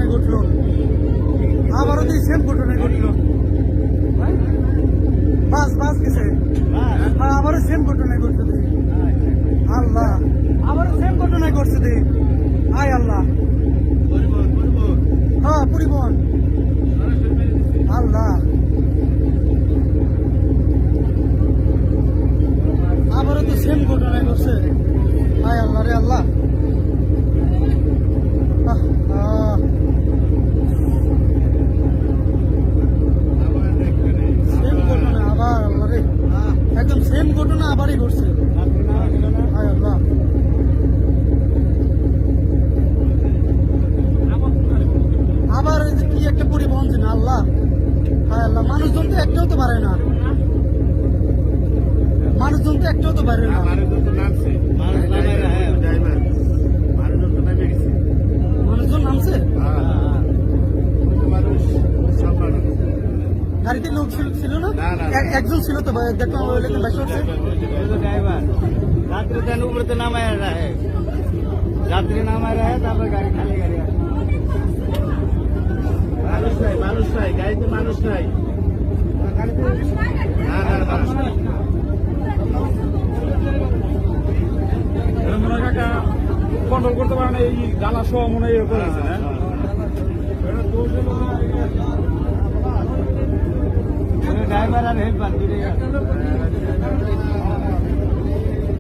ঘটনায় ঘটলো, আবারও তো সেম ঘটনায় ঘটলো। বাস গেছে, আবারও সেম ঘটনায় ঘটছে। আল্লাহ, আবারও সেম ঘটনায় ঘটছে। দেখ আয় আল্লাহ, হ্যাঁ পরিবহন। আল্লাহ, আবারও তো সেম ঘটনায় ঘটছে। আয় আল্লাহ রে আল্লাহ। সেম ঘটনা আবার, আল্লাহ রে, একদম সেম ঘটনা আবারই ঘটছে। আয় আল্লাহ, আবার ওই যে কি একটা পরিবহন ছিল। আল্লাহ, হায় আল্লাহ, মানুষজন তো একটাও তো পারে না, মানুষজন তো একটাও তো পারে না। মানুষজন নামছে, গাড়িতে লোক ছিল না, একজন ছিল তো দেখলাম, বেশি উঠছে। रात्रि दिन ऊपर तो नाम आ रहा है, रात्रि नाम आ रहा है, तब गाड़ी खाली गाड़ी मानुष नहीं गाड़ी तो मानुष नहीं কন্ট্রোল করতে পারে না, এই জ্বালা সহ মনে হয় করেছে। ड्राइवर और हेल्पर